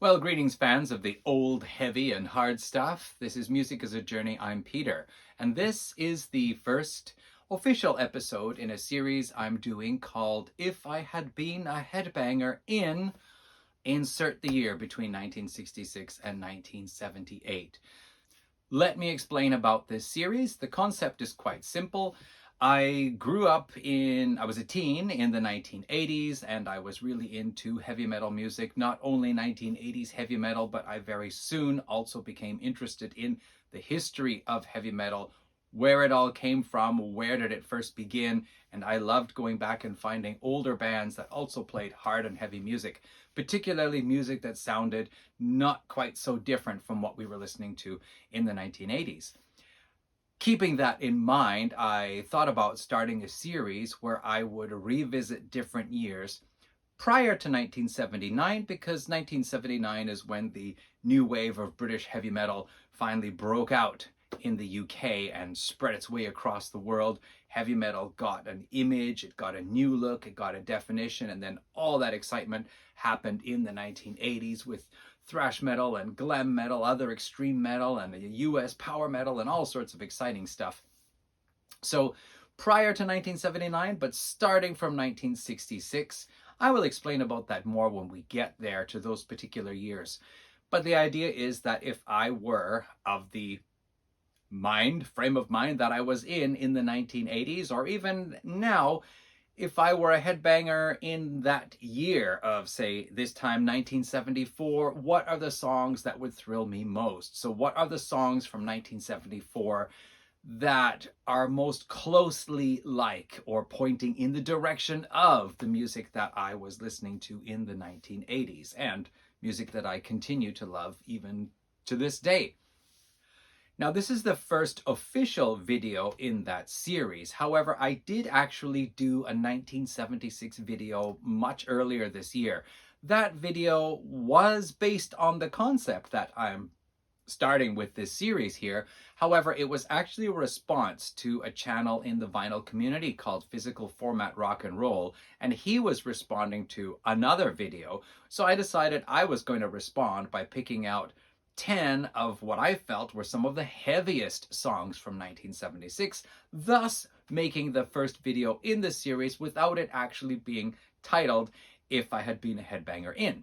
Well, greetings, fans of the old, heavy, and hard stuff. This is Music as a Journey. I'm Peter, and this is the first official episode in a series I'm doing called If I Had Been a Headbanger in insert the year between 1966 and 1978. Let me explain about this series. The concept is quite simple. I was a teen in the 1980s, and I was really into heavy metal music. Not only 1980s heavy metal, but I very soon also became interested in the history of heavy metal, where it all came from, where did it first begin, and I loved going back and finding older bands that also played hard and heavy music, particularly music that sounded not quite so different from what we were listening to in the 1980s. Keeping that in mind, I thought about starting a series where I would revisit different years prior to 1979, because 1979 is when the new wave of British heavy metal finally broke out in the UK and spread its way across the world. Heavy metal got an image, it got a new look, it got a definition, and then all that excitement happened in the 1980s with thrash metal and glam metal, other extreme metal, and US power metal, and all sorts of exciting stuff. So prior to 1979, but starting from 1966, I will explain about that more when we get there to those particular years. But the idea is that if I were of the frame of mind that I was in the 1980s, or even now, if I were a headbanger in that year of, say, this time 1974, what are the songs that would thrill me most? So what are the songs from 1974 that are most closely like or pointing in the direction of the music that I was listening to in the 1980s, and music that I continue to love even to this day? Now, this is the first official video in that series. However, I did actually do a 1976 video much earlier this year. That video was based on the concept that I'm starting with this series here. However, it was actually a response to a channel in the vinyl community called Physical Format Rock and Roll, and he was responding to another video. So I decided I was going to respond by picking out 10 of what I felt were some of the heaviest songs from 1976, thus making the first video in the series without it actually being titled If I Had Been a Headbanger In.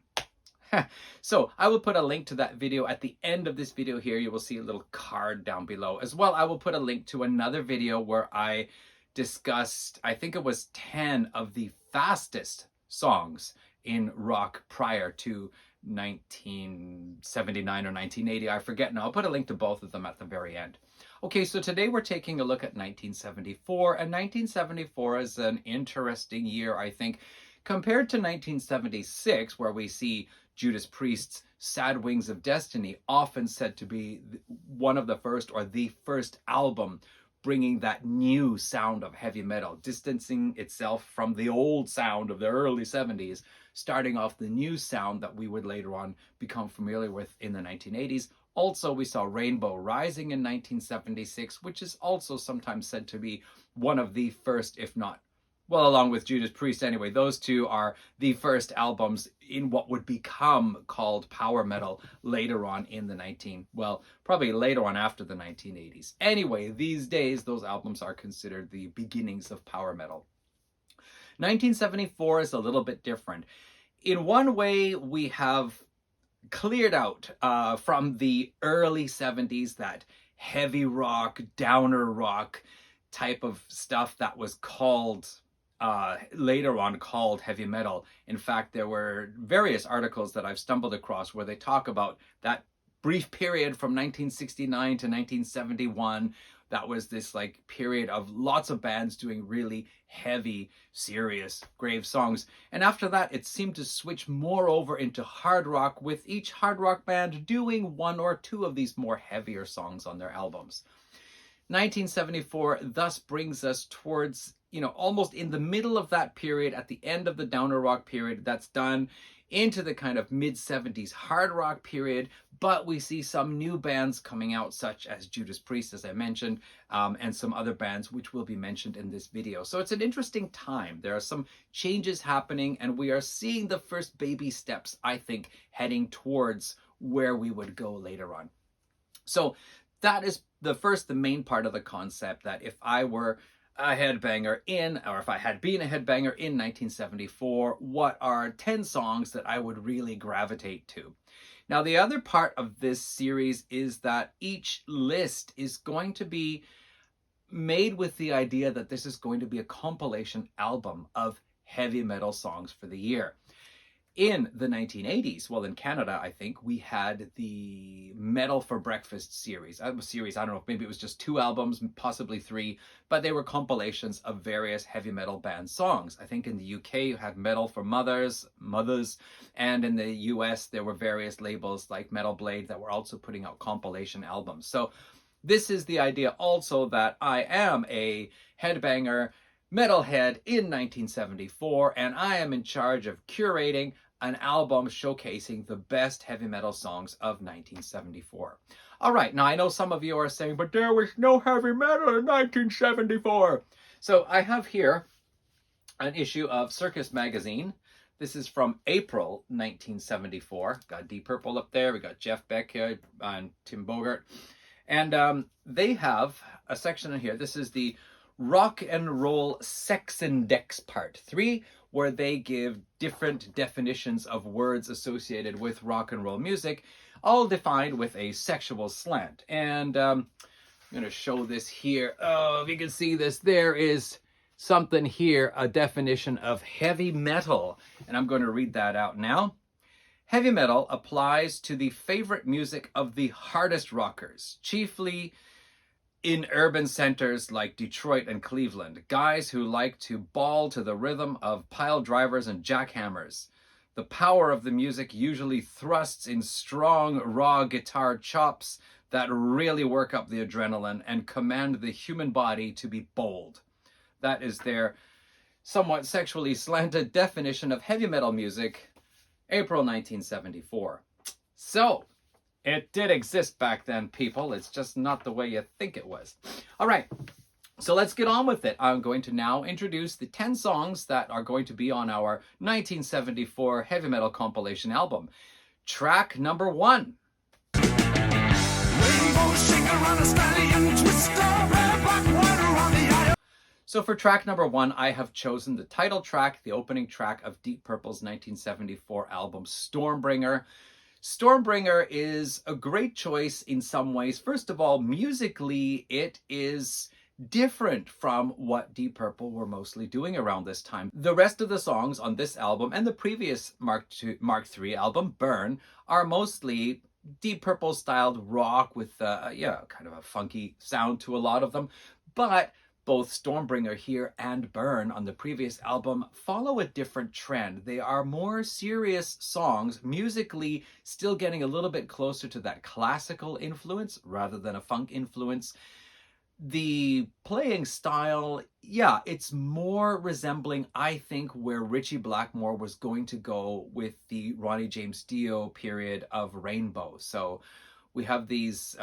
So I will put a link to that video at the end of this video here. You will see a little card down below. As well, I will put a link to another video where I discussed, I think it was 10 of the fastest songs in rock prior to 1979 or 1980. I forget now. I'll put a link to both of them at the very end. Okay, so today we're taking a look at 1974, and 1974 is an interesting year, I think, compared to 1976, where we see Judas Priest's Sad Wings of Destiny often said to be one of the first or the first album bringing that new sound of heavy metal, distancing itself from the old sound of the early 70s, starting off the new sound that we would later on become familiar with in the 1980s. Also, we saw Rainbow Rising in 1976, which is also sometimes said to be one of the first, if not, well, along with Judas Priest anyway, those two are the first albums in what would become called power metal later on in the probably later on after the 1980s. Anyway, these days, those albums are considered the beginnings of power metal. 1974 is a little bit different. In one way, we have cleared out from the early 70s that heavy rock, downer rock type of stuff that was called later on called heavy metal. In fact, there were various articles that I've stumbled across where they talk about that brief period from 1969 to 1971. That was this like period of lots of bands doing really heavy, serious, grave songs. And after that, it seemed to switch more over into hard rock, with each hard rock band doing one or two of these more heavier songs on their albums. 1974 thus brings us towards, almost in the middle of that period, at the end of the downer rock period that's done. into the kind of mid-70s hard rock period, but we see some new bands coming out, such as Judas Priest, as I mentioned, and some other bands which will be mentioned in this video. So it's an interesting time. There are some changes happening, and we are seeing the first baby steps, I think, heading towards where we would go later on. So that is the main part of the concept, that if I were a headbanger or if I had been a headbanger in 1974, what are 10 songs that I would really gravitate to? Now, the other part of this series is that each list is going to be made with the idea that this is going to be a compilation album of heavy metal songs for the year. In the 1980s, well, in Canada, I think, we had the Metal for Breakfast series. I don't know, maybe it was just 2 albums, possibly 3, but they were compilations of various heavy metal band songs. I think in the UK, you had Metal for Mothers, and in the US, there were various labels like Metal Blade that were also putting out compilation albums. So this is the idea also that I am a headbanger, metalhead in 1974, and I am in charge of curating an album showcasing the best heavy metal songs of 1974. All right, now I know some of you are saying, but there was no heavy metal in 1974. So I have here an issue of Circus Magazine. This is from April 1974. Got Deep Purple up there. We got Jeff Beck here and Tim Bogart. And they have a section in here. This is the Rock and Roll Sex Index Part 3, where they give different definitions of words associated with rock and roll music, all defined with a sexual slant. And I'm going to show this here. Oh, if you can see this, there is something here, a definition of heavy metal. And I'm going to read that out now. Heavy metal applies to the favorite music of the hardest rockers, chiefly in urban centers like Detroit and Cleveland, guys who like to bawl to the rhythm of pile drivers and jackhammers. The power of the music usually thrusts in strong, raw guitar chops that really work up the adrenaline and command the human body to be bold. That is their somewhat sexually slanted definition of heavy metal music, April 1974. So, it did exist back then, people. It's just not the way you think it was. All right, so let's get on with it. I'm going to now introduce the 10 songs that are going to be on our 1974 heavy metal compilation album. Track number 1. So for track number 1, I have chosen the title track, the opening track of Deep Purple's 1974 album, Stormbringer. Stormbringer is a great choice in some ways. First of all, musically, it is different from what Deep Purple were mostly doing around this time. The rest of the songs on this album and the previous Mark III album, Burn, are mostly Deep Purple styled rock with kind of a funky sound to a lot of them. But both Stormbringer here and Burn on the previous album follow a different trend. They are more serious songs, musically still getting a little bit closer to that classical influence rather than a funk influence. The playing style, it's more resembling, I think, where Ritchie Blackmore was going to go with the Ronnie James Dio period of Rainbow. So we have these,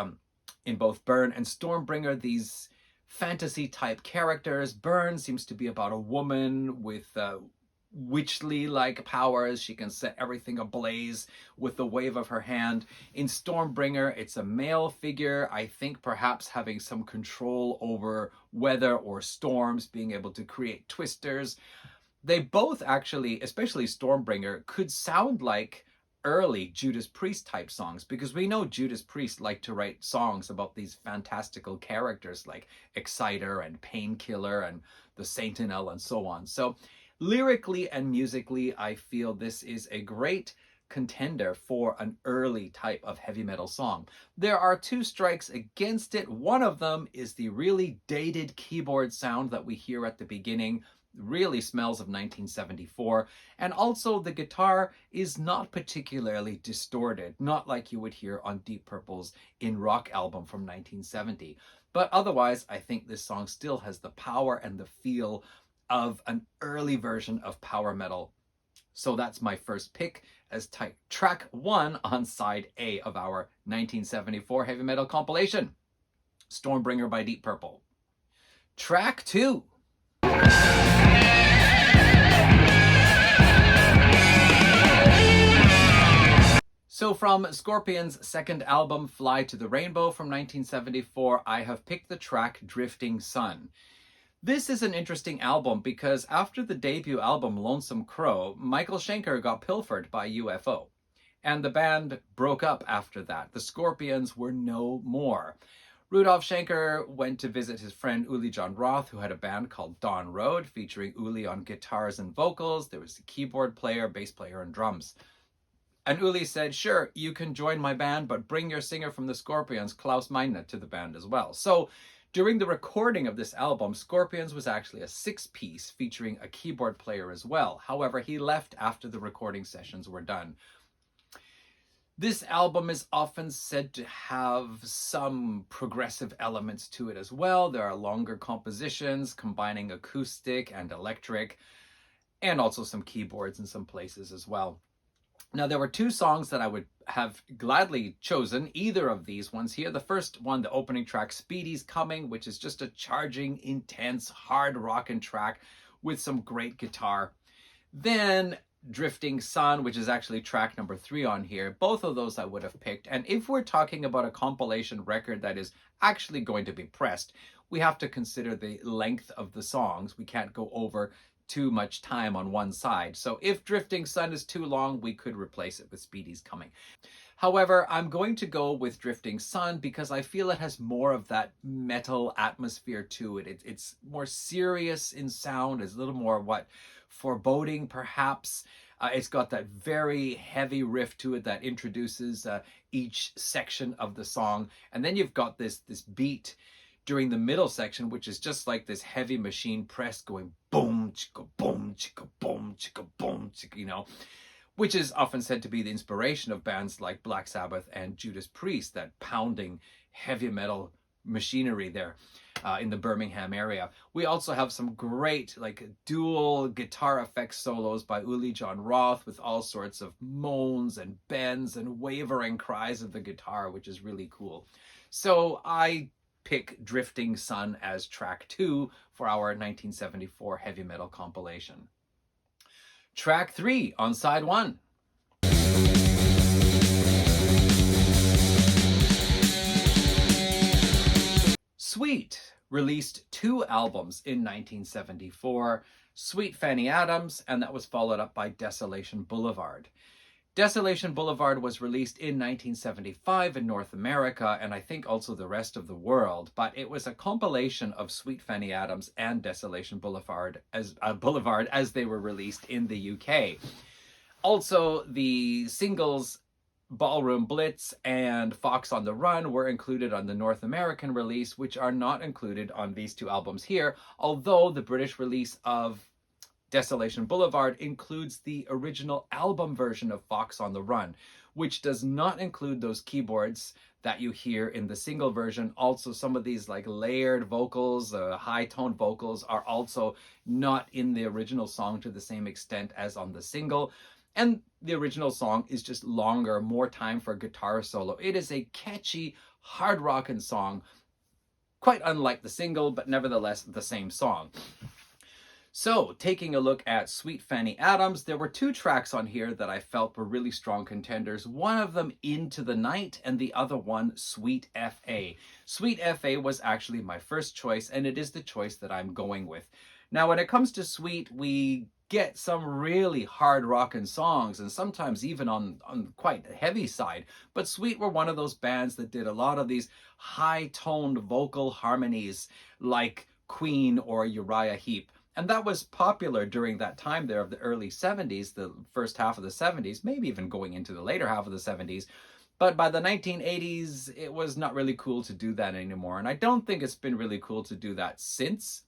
in both Burn and Stormbringer, these fantasy type characters. Burn seems to be about a woman with witchly like powers. She can set everything ablaze with the wave of her hand. In Stormbringer, it's a male figure, I think perhaps having some control over weather or storms, being able to create twisters. They both actually, especially Stormbringer, could sound like early Judas Priest type songs, because we know Judas Priest liked to write songs about these fantastical characters like Exciter and Painkiller and the Sentinel and so on. So lyrically and musically, I feel this is a great contender for an early type of heavy metal song. There are 2 strikes against it. One of them is the really dated keyboard sound that we hear at the beginning. Really smells of 1974. And also the guitar is not particularly distorted, not like you would hear on Deep Purple's In Rock album from 1970. But otherwise, I think this song still has the power and the feel of an early version of power metal So that's my first pick as track 1 on side A of our 1974 heavy metal compilation, Stormbringer by Deep Purple. Track 2. So from Scorpions' second album, Fly to the Rainbow from 1974, I have picked the track Drifting Sun. This is an interesting album because after the debut album Lonesome Crow, Michael Schenker got pilfered by UFO. And the band broke up after that. The Scorpions were no more. Rudolf Schenker went to visit his friend Uli John Roth, who had a band called Dawn Road, featuring Uli on guitars and vocals. There was a keyboard player, bass player, and drums. And Uli said, sure, you can join my band, but bring your singer from the Scorpions, Klaus Meine, to the band as well. So during the recording of this album, Scorpions was actually a 6-piece featuring a keyboard player as well. However, he left after the recording sessions were done. This album is often said to have some progressive elements to it as well. There are longer compositions combining acoustic and electric, and also some keyboards in some places as well. Now, there were 2 songs that I would have gladly chosen, either of these ones here. The first one, the opening track, Speedy's Coming, which is just a charging, intense, hard rockin' track with some great guitar. Then Drifting Sun, which is actually track number 3 on here. Both of those I would have picked. And if we're talking about a compilation record that is actually going to be pressed, we have to consider the length of the songs. We can't go over too much time on one side. So if Drifting Sun is too long, we could replace it with Speedy's Coming. However, I'm going to go with Drifting Sun because I feel it has more of that metal atmosphere to it. It's more serious in sound. It's a little more foreboding perhaps. It's got that very heavy riff to it that introduces each section of the song. And then you've got this beat during the middle section, which is just like this heavy machine press going boom, chicka, boom, chicka, boom, chicka, boom, chicka, which is often said to be the inspiration of bands like Black Sabbath and Judas Priest, that pounding heavy metal machinery there in the Birmingham area. We also have some great dual guitar effects solos by Uli John Roth with all sorts of moans and bends and wavering cries of the guitar, which is really cool. So I pick Drifting Sun as track 2 for our 1974 heavy metal compilation. Track 3 on side 1. Sweet released 2 albums in 1974, Sweet Fanny Adams, and that was followed up by Desolation Boulevard. Desolation Boulevard was released in 1975 in North America, and I think also the rest of the world, but it was a compilation of Sweet Fanny Adams and Desolation Boulevard as they were released in the UK. Also, the singles Ballroom Blitz and Fox on the Run were included on the North American release, which are not included on these 2 albums here, although the British release of Desolation Boulevard includes the original album version of Fox on the Run, which does not include those keyboards that you hear in the single version. Also, some of these layered vocals, high-toned vocals are also not in the original song to the same extent as on the single. And the original song is just longer, more time for a guitar solo. It is a catchy, hard rockin' song, quite unlike the single, but nevertheless the same song. So, taking a look at Sweet Fanny Adams, there were 2 tracks on here that I felt were really strong contenders. One of them, Into the Night, and the other one, Sweet F.A. Sweet F.A. was actually my first choice, and it is the choice that I'm going with. Now, when it comes to Sweet, we get some really hard rockin' songs, and sometimes even on quite the heavy side. But Sweet were one of those bands that did a lot of these high-toned vocal harmonies like Queen or Uriah Heep. And that was popular during that time there of the early 70s, the first half of the 70s, maybe even going into the later half of the 70s. But by the 1980s, it was not really cool to do that anymore. And I don't think it's been really cool to do that since.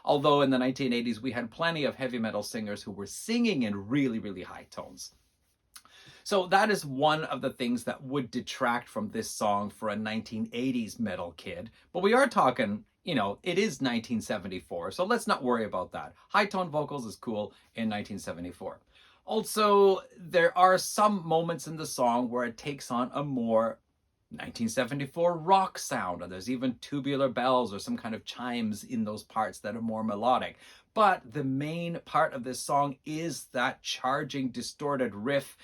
Although in the 1980s, we had plenty of heavy metal singers who were singing in really, really high tones. So that is one of the things that would detract from this song for a 1980s metal kid. But we are talking, it is 1974, so let's not worry about that. High tone vocals is cool in 1974. Also, there are some moments in the song where it takes on a more 1974 rock sound, and there's even tubular bells or some kind of chimes in those parts that are more melodic. But the main part of this song is that charging, distorted riff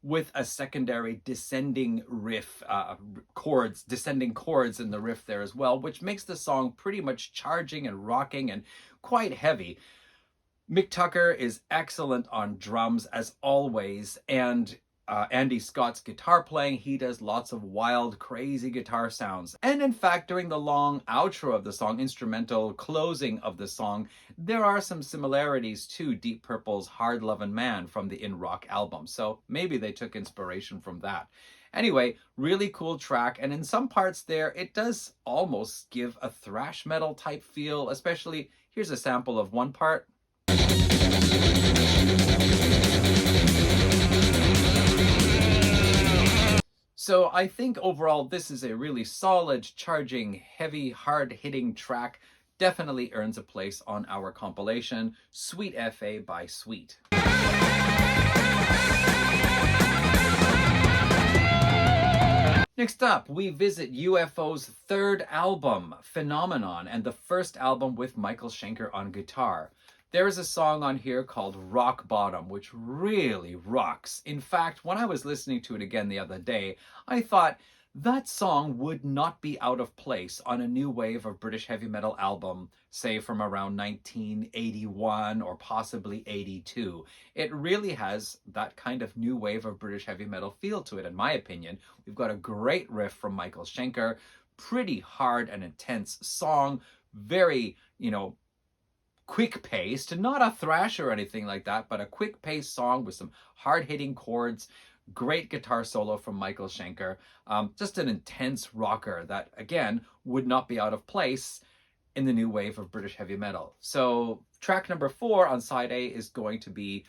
with a secondary descending riff, descending chords in the riff there as well, which makes the song pretty much charging and rocking and quite heavy. Mick Tucker is excellent on drums as always, and Andy Scott's guitar playing, he does lots of wild, crazy guitar sounds. And in fact, during the long outro of the song, instrumental closing of the song, there are some similarities to Deep Purple's Hard Lovin' Man from the In Rock album. So maybe they took inspiration from that. Anyway, really cool track, and in some parts there, it does almost give a thrash metal type feel, especially, here's a sample of one part. So I think overall this is a really solid, charging, heavy, hard-hitting track. Definitely earns a place on our compilation, Sweet FA by Sweet. Next up, we visit UFO's third album, Phenomenon, and the first album with Michael Schenker on guitar. There is a song on here called Rock Bottom, which really rocks. In fact, when I was listening to it again the other day, I thought that song would not be out of place on a new wave of British heavy metal album, say from around 1981 or possibly 82. It really has that kind of new wave of British heavy metal feel to it, in my opinion. We've got a great riff from Michael Schenker, pretty hard and intense song, very, quick-paced, not a thrash or anything like that, but a quick-paced song with some hard-hitting chords, great guitar solo from Michael Schenker, just an intense rocker that, again, would not be out of place in the new wave of British heavy metal. So track number 4 on side A is going to be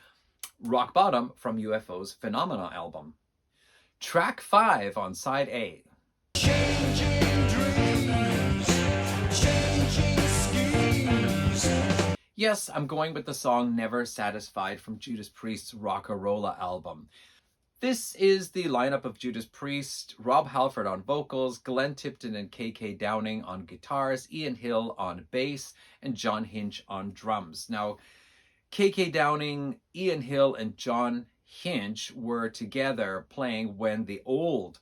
Rock Bottom from UFO's Phenomena album. Track 5 on side A. Yes, I'm going with the song Never Satisfied from Judas Priest's Rock-a-Rolla album. This is the lineup of Judas Priest: Rob Halford on vocals, Glenn Tipton and KK Downing on guitars, Ian Hill on bass, and John Hinch on drums. Now, KK Downing, Ian Hill, and John Hinch were together playing when the old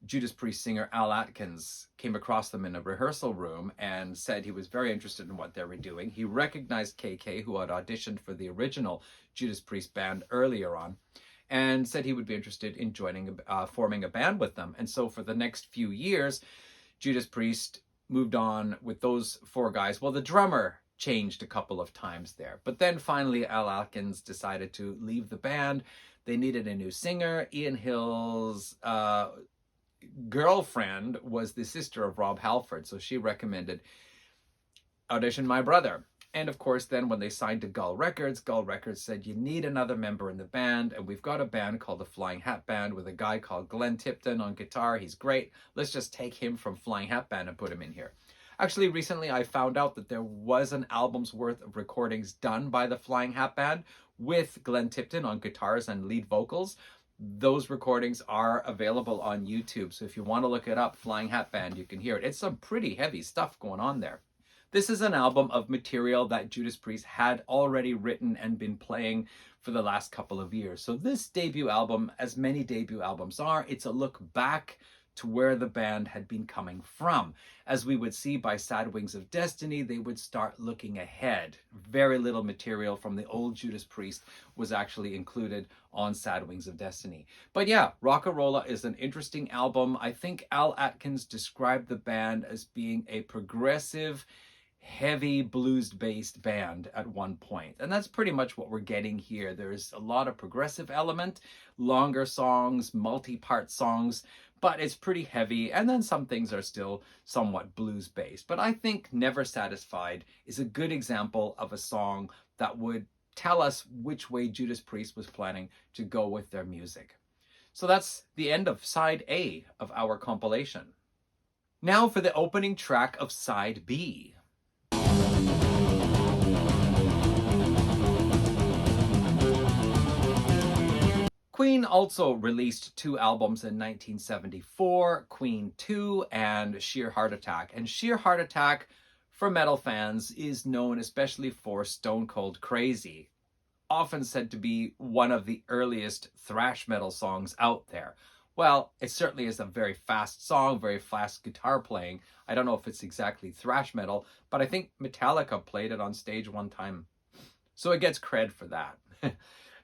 Judas Priest singer Al Atkins came across them in a rehearsal room and said he was very interested in what they were doing. He recognized KK, who had auditioned for the original Judas Priest band earlier on, and said he would be interested in forming a band with them. And so for the next few years, Judas Priest moved on with those 4 guys. Well, the drummer changed a couple of times there. But then finally, Al Atkins decided to leave the band. They needed a new singer. Ian Hill's girlfriend was the sister of Rob Halford, so she recommended audition my brother. And of course, then when they signed to Gull Records said, you need another member in the band, and we've got a band called the Flying Hat Band with a guy called Glenn Tipton on guitar. He's great. Let's just take him from Flying Hat Band and put him in here. Actually, recently I found out that there was an album's worth of recordings done by the Flying Hat Band with Glenn Tipton on guitars and lead vocals. Those recordings are available on YouTube, so if you want to look it up, Flying Hat Band, you can hear it. It's some pretty heavy stuff going on there. This is an album of material that Judas Priest had already written and been playing for the last couple of years. So this debut album, as many debut albums are, it's a look back to where the band had been coming from. As we would see by Sad Wings of Destiny, they would start looking ahead. Very little material from the old Judas Priest was actually included on Sad Wings of Destiny. But yeah, Rock-a-Rolla is an interesting album. I think Al Atkins described the band as being a progressive, heavy blues-based band at one point. And that's pretty much what we're getting here. There's a lot of progressive element, longer songs, multi-part songs, but it's pretty heavy, and then some things are still somewhat blues-based. But I think Never Satisfied is a good example of a song that would tell us which way Judas Priest was planning to go with their music. So that's the end of side A of our compilation. Now for the opening track of side B. Queen also released two albums in 1974, Queen 2 and Sheer Heart Attack. And Sheer Heart Attack, for metal fans, is known especially for Stone Cold Crazy, often said to be one of the earliest thrash metal songs out there. Well, it certainly is a very fast song, very fast guitar playing. I don't know if it's exactly thrash metal, but I think Metallica played it on stage one time. So it gets cred for that.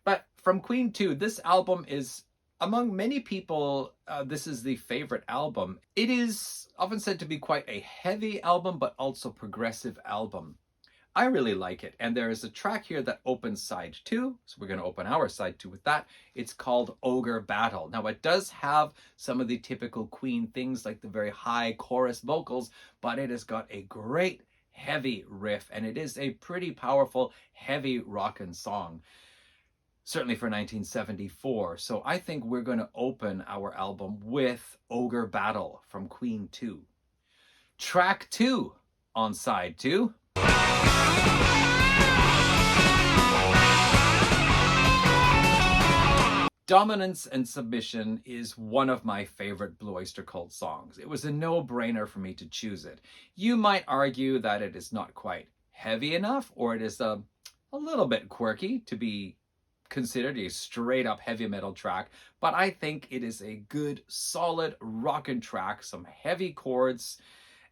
But from Queen 2, this album is, among many people, this is the favorite album. It is often said to be quite a heavy album, but also progressive album. I really like it. And there is a track here that opens side 2. So we're going to open our side 2 with that. It's called Ogre Battle. Now it does have some of the typical Queen things like the very high chorus vocals, but it has got a great heavy riff, and it is a pretty powerful heavy rockin' song, certainly for 1974. So I think we're going to open our album with Ogre Battle from Queen 2. Track 2 on side 2. Dominance and Submission is one of my favorite Blue Oyster Cult songs. It was a no-brainer for me to choose it. You might argue that it is not quite heavy enough, or it is a little bit quirky to be considered a straight-up heavy metal track, but I think it is a good, solid rockin' track, some heavy chords,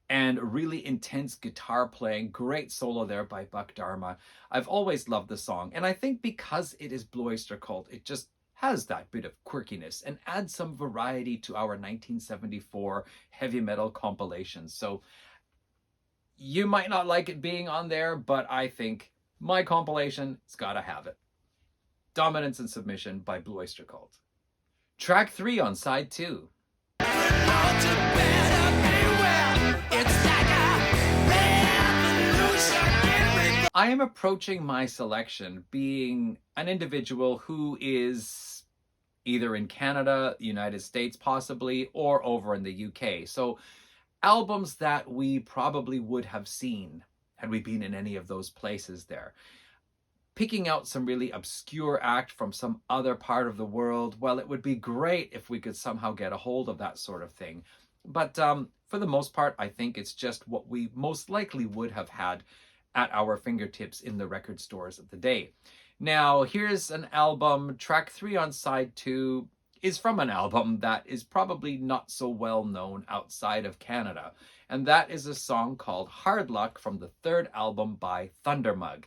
and really intense guitar playing. Great solo there by Buck Dharma. I've always loved the song, and I think because it is Blue Oyster Cult, it just has that bit of quirkiness and adds some variety to our 1974 heavy metal compilations. So you might not like it being on there, but I think my compilation, it's gotta have it. Dominance and Submission by Blue Oyster Cult. Track 3 on side 2. I am approaching my selection being an individual who is either in Canada, United States possibly, or over in the UK. So albums that we probably would have seen had we been in any of those places there. Picking out some really obscure act from some other part of the world, well, it would be great if we could somehow get a hold of that sort of thing. But for the most part, I think it's just what we most likely would have had at our fingertips in the record stores of the day. Now, here's an album. Track 3 on side 2 is from an album that is probably not so well known outside of Canada. And that is a song called Hard Luck from the third album by Thundermug.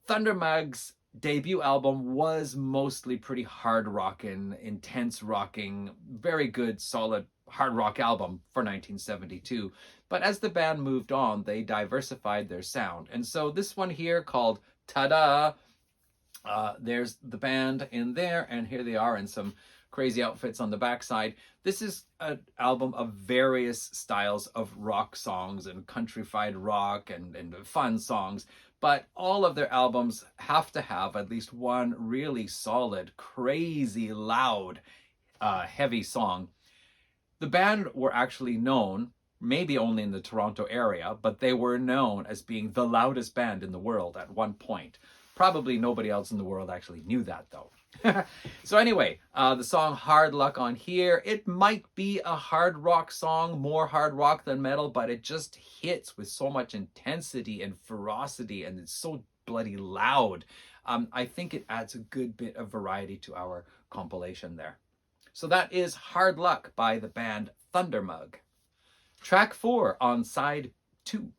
Thundermug's debut album was mostly pretty hard rocking, intense rocking, very good, solid hard rock album for 1972. But as the band moved on, they diversified their sound. And so this one here called Ta-Da, there's the band in there, and here they are in some crazy outfits on the backside. This is an album of various styles of rock songs and countrified rock and fun songs. But all of their albums have to have at least one really solid, crazy, loud, heavy song. The band were actually known, maybe only in the Toronto area, but they were known as being the loudest band in the world at one point. Probably nobody else in the world actually knew that, though. So anyway, the song Hard Luck on here, it might be a hard rock song, more hard rock than metal, but it just hits with so much intensity and ferocity, and it's so bloody loud. I think it adds a good bit of variety to our compilation there. So that is Hard Luck by the band Thundermug. Track 4 on side 2.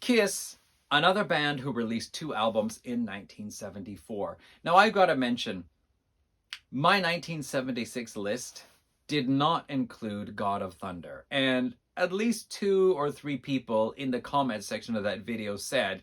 Kiss, another band who released 2 albums in 1974. Now I've got to mention, my 1976 list did not include God of Thunder. And at least 2 or 3 people in the comment section of that video said,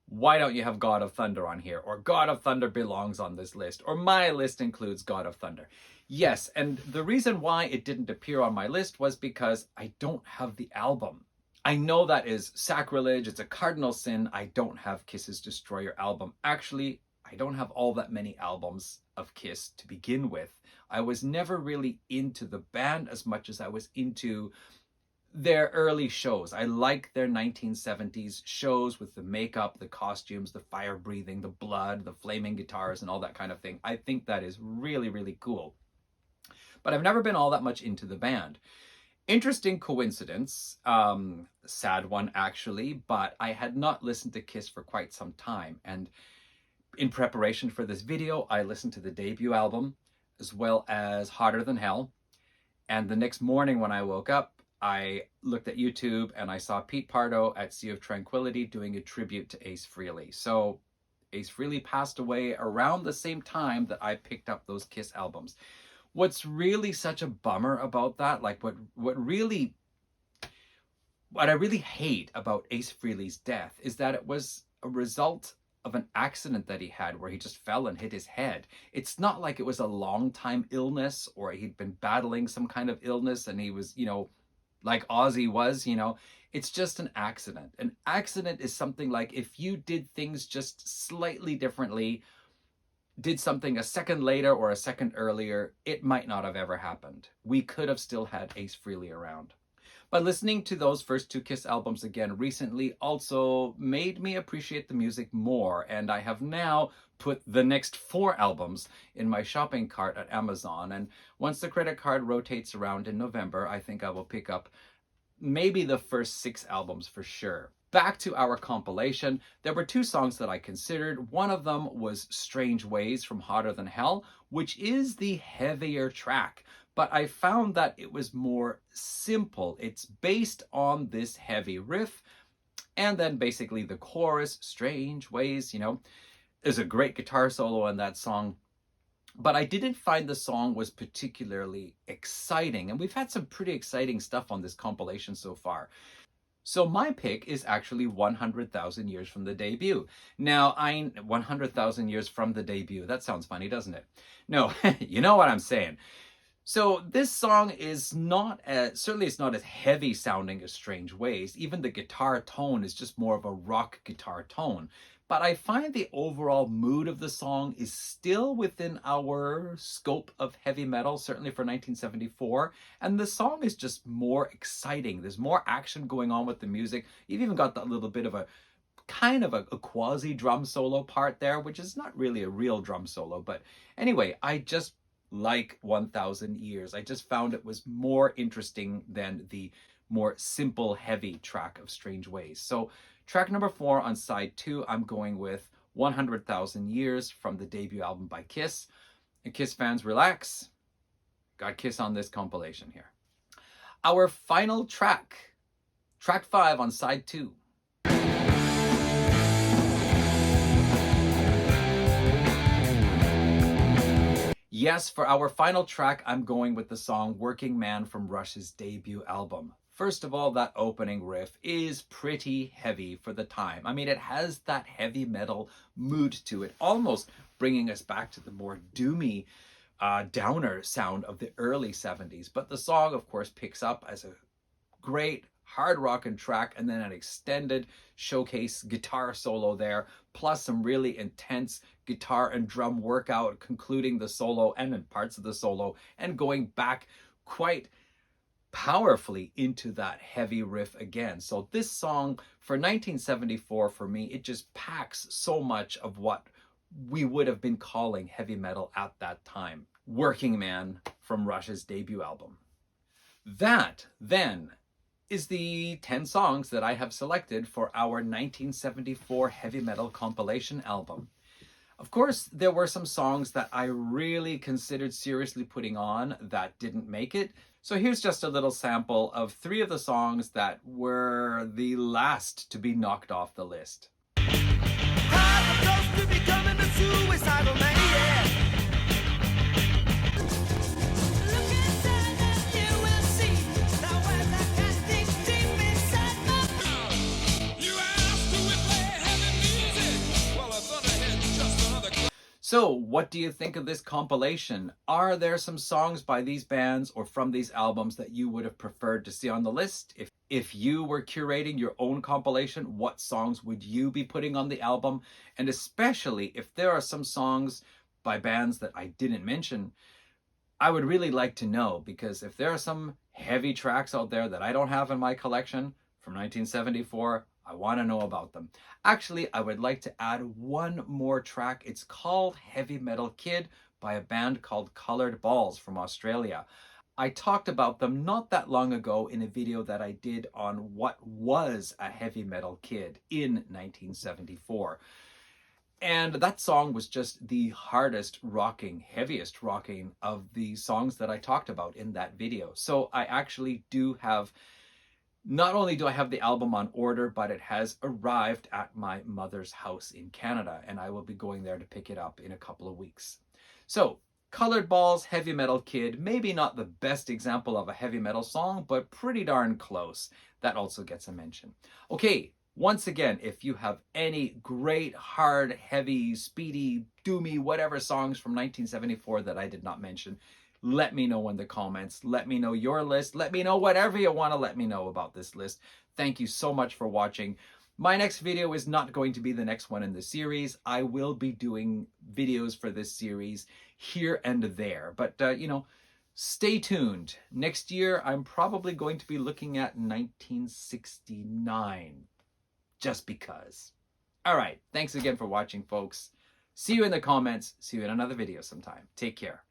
why don't you have God of Thunder on here? Or God of Thunder belongs on this list. Or my list includes God of Thunder. Yes, and the reason why it didn't appear on my list was because I don't have the album. I know that is sacrilege. It's a cardinal sin. I don't have Kiss's Destroyer album. Actually, I don't have all that many albums of Kiss to begin with. I was never really into the band as much as I was into their early shows. I like their 1970s shows with the makeup, the costumes, the fire breathing, the blood, the flaming guitars, and all that kind of thing. I think that is really, really cool. But I've never been all that much into the band. Interesting coincidence, sad one actually, but I had not listened to Kiss for quite some time. And in preparation for this video, I listened to the debut album as well as Hotter Than Hell. And the next morning when I woke up, I looked at YouTube and I saw Pete Pardo at Sea of Tranquility doing a tribute to Ace Frehley. So Ace Frehley passed away around the same time that I picked up those Kiss albums. What's really such a bummer about that, like what I really hate about Ace Frehley's death is that it was a result of an accident that he had where he just fell and hit his head. It's not like it was a long time illness or he'd been battling some kind of illness and he was, like Ozzy was, it's just an accident. An accident is something like if you did things just slightly differently, did something a second later or a second earlier, it might not have ever happened. We could have still had Ace Frehley around. But listening to those first two Kiss albums again recently also made me appreciate the music more, and I have now put the next 4 albums in my shopping cart at Amazon, and once the credit card rotates around in November, I think I will pick up maybe the first 6 albums for sure. Back to our compilation, there were 2 songs that I considered. One of them was Strange Ways from Hotter Than Hell, which is the heavier track, but I found that it was more simple. It's based on this heavy riff, and then basically the chorus, Strange Ways, there's a great guitar solo in that song. But I didn't find the song was particularly exciting, and we've had some pretty exciting stuff on this compilation so far. So my pick is actually 100,000 Years from the Debut. Now, 100,000 Years from the Debut. That sounds funny, doesn't it? No, you know what I'm saying. So this song is certainly it's not as heavy sounding as Strange Ways. Even the guitar tone is just more of a rock guitar tone. But I find the overall mood of the song is still within our scope of heavy metal, certainly for 1974. And the song is just more exciting. There's more action going on with the music. You've even got that little bit of a kind of a quasi drum solo part there, which is not really a real drum solo. But anyway, I just like 1,000 Years. I just found it was more interesting than the more simple, heavy track of Strange Ways. So track number 4 on side 2, I'm going with 100,000 Years from the debut album by Kiss. And Kiss fans, relax. Got Kiss on this compilation here. Our final track, track 5 on side 2. Yes, for our final track, I'm going with the song Working Man from Rush's debut album. First of all, that opening riff is pretty heavy for the time. I mean, it has that heavy metal mood to it, almost bringing us back to the more doomy, downer sound of the early 70s. But the song, of course, picks up as a great hard rockin' track and then an extended showcase guitar solo there, plus some really intense guitar and drum workout concluding the solo and in parts of the solo and going back quite powerfully into that heavy riff again. So this song for 1974, for me, it just packs so much of what we would have been calling heavy metal at that time. Working Man from Rush's debut album. That then is the 10 songs that I have selected for our 1974 heavy metal compilation album. Of course, there were some songs that I really considered seriously putting on that didn't make it. So here's just a little sample of 3 of the songs that were the last to be knocked off the list. So, what do you think of this compilation? Are there some songs by these bands or from these albums that you would have preferred to see on the list? If you were curating your own compilation, what songs would you be putting on the album? And especially if there are some songs by bands that I didn't mention, I would really like to know, because if there are some heavy tracks out there that I don't have in my collection from 1974. I want to know about them. Actually, I would like to add one more track. It's called Heavy Metal Kid by a band called Colored Balls from Australia. I talked about them not that long ago in a video that I did on what was a heavy metal kid in 1974. And that song was just the hardest rocking, heaviest rocking of the songs that I talked about in that video. So I actually do have, not only do I have the album on order, but it has arrived at my mother's house in Canada, and I will be going there to pick it up in a couple of weeks. So, Colored Balls, Heavy Metal Kid, maybe not the best example of a heavy metal song, but pretty darn close. That also gets a mention. Okay, once again, if you have any great, hard, heavy, speedy, doomy, whatever songs from 1974 that I did not mention, let me know in the comments. Let me know your list. Let me know whatever you want to let me know about this list. Thank you so much for watching. My next video is not going to be the next one in the series. I will be doing videos for this series here and there. But, stay tuned. Next year, I'm probably going to be looking at 1969. Just because. All right. Thanks again for watching, folks. See you in the comments. See you in another video sometime. Take care.